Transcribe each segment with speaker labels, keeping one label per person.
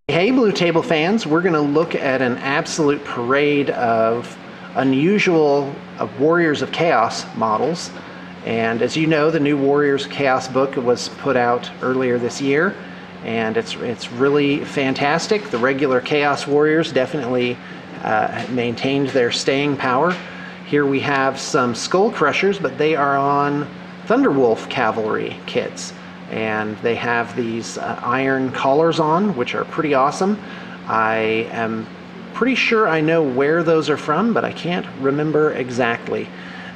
Speaker 1: Hey Blue Table fans, we're going to look at an absolute parade of unusual Warriors of Chaos models. And as you know, the new Warriors of Chaos book was put out earlier this year, and it's really fantastic. The regular Chaos Warriors definitely maintained their staying power. Here we have some Skull Crushers, but they are on Thunderwolf Cavalry kits. And they have these iron collars on, which are pretty awesome. I am pretty sure I know where those are from, but I can't remember exactly.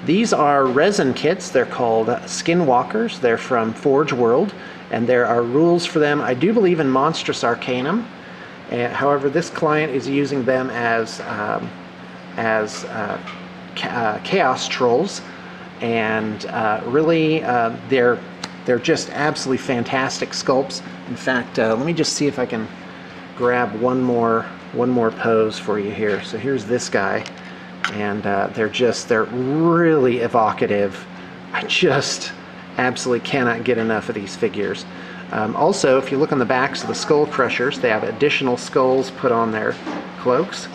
Speaker 1: These are resin kits. They're called Skinwalkers. They're from Forge World, and there are rules for them, I do believe, in Monstrous Arcanum. However, this client is using them as Chaos Trolls, and really they're just absolutely fantastic sculpts. In fact, let me just see if I can grab one more pose for you here. So here's this guy, and they're really evocative. I just absolutely cannot get enough of these figures. Also, if you look on the backs of the Skull Crushers, they have additional skulls put on their cloaks.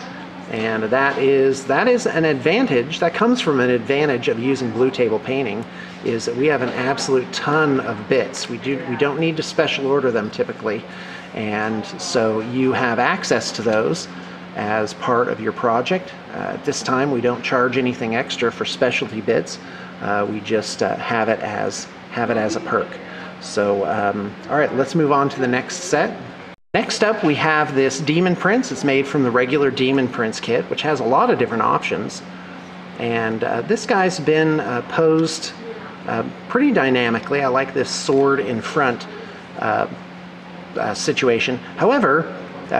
Speaker 1: And that is an advantage. That comes from an advantage of using Blue Table painting, is that we have an absolute ton of bits. We don't need to special order them typically, and so you have access to those as part of your project. At this time, we don't charge anything extra for specialty bits. We just have it as a perk. So, all right, let's move on to the next set. Next up, we have this Demon Prince. It's made from the regular Demon Prince kit, which has a lot of different options. And this guy's been posed pretty dynamically. I like this sword in front situation. However,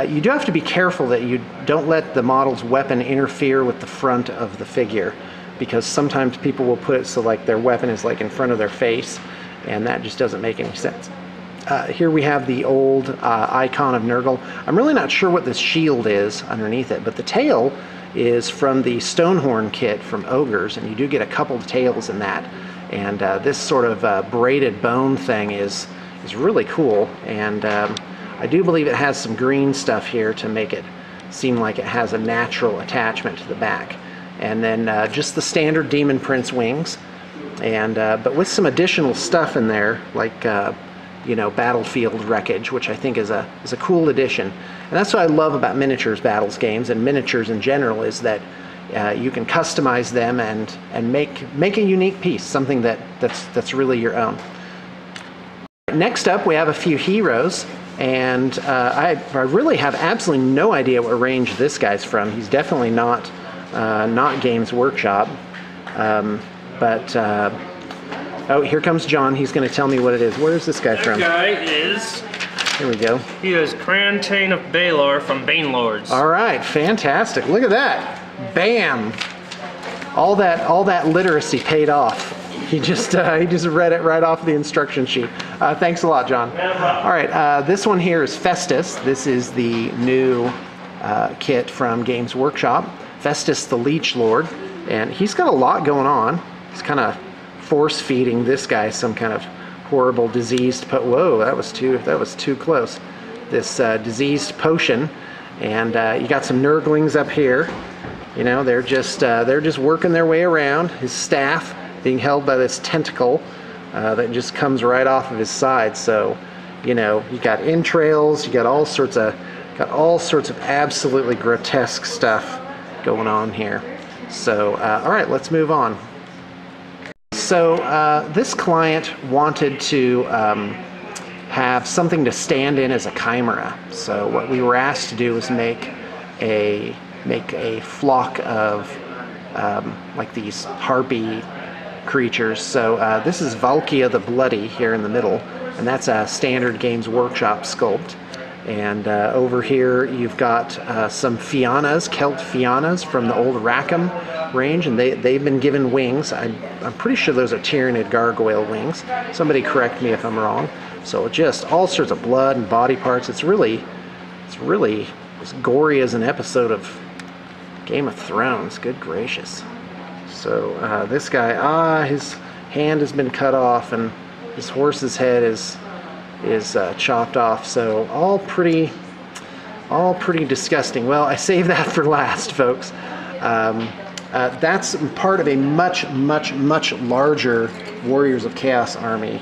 Speaker 1: you do have to be careful that you don't let the model's weapon interfere with the front of the figure, because sometimes people will put it so like their weapon is like in front of their face, and that just doesn't make any sense. Here we have the old icon of Nurgle. I'm really not sure what this shield is underneath it, but the tail is from the Stonehorn kit from Ogres, and you do get a couple of tails in that. And this sort of braided bone thing is really cool, and I do believe it has some green stuff here to make it seem like it has a natural attachment to the back. And then just the standard Demon Prince wings, and but with some additional stuff in there, like you know, battlefield wreckage, which I think is a cool addition. And that's what I love about miniatures battles games and miniatures in general, is that you can customize them and make a unique piece, something that's really your own. Next up, we have a few heroes, and I really have absolutely no idea what range this guy's from. He's definitely not Games Workshop, oh, here comes John. He's going to tell me what it is. Where is this guy from?
Speaker 2: This guy is...
Speaker 1: Here we go.
Speaker 2: He is Crantane of Baelor from Banelords.
Speaker 1: All right, fantastic. Look at that. Bam! All that literacy paid off. He just read it right off the instruction sheet. Thanks a lot, John. All right, this one here is Festus. This is the new kit from Games Workshop. Festus the Leech Lord, and he's got a lot going on. He's kind of force-feeding this guy some kind of horrible diseased whoa, that was too close. This diseased potion, and you got some Nurglings up here. You know, they're just working their way around. His staff being held by this tentacle that just comes right off of his side. So, you know, you got entrails, you got all sorts of absolutely grotesque stuff going on here. So, all right, let's move on. So this client wanted to have something to stand in as a chimera. So what we were asked to do was make a flock of like these harpy creatures. So this is Valkia the Bloody here in the middle, and that's a standard Games Workshop sculpt. And over here you've got some Fiannas, Celt Fiannas from the old Rackham range, and they've been given wings. I'm pretty sure those are Tyrannid gargoyle wings. Somebody correct me if I'm wrong. So just all sorts of blood and body parts. It's really as gory as an episode of Game of Thrones. Good gracious. So this guy, his hand has been cut off, and his horse's head is chopped off. So all pretty all pretty disgusting. Well, I saved that for last, folks. That's part of a much, much, much larger Warriors of Chaos army.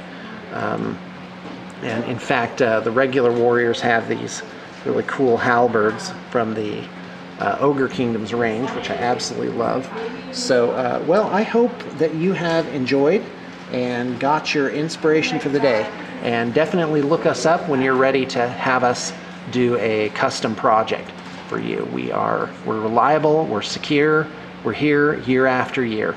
Speaker 1: And in fact, the regular warriors have these really cool halberds from the Ogre Kingdom's range, which I absolutely love. So, well, I hope that you have enjoyed and got your inspiration for the day. And definitely look us up when you're ready to have us do a custom project for you. We're reliable, we're secure, we're here year after year.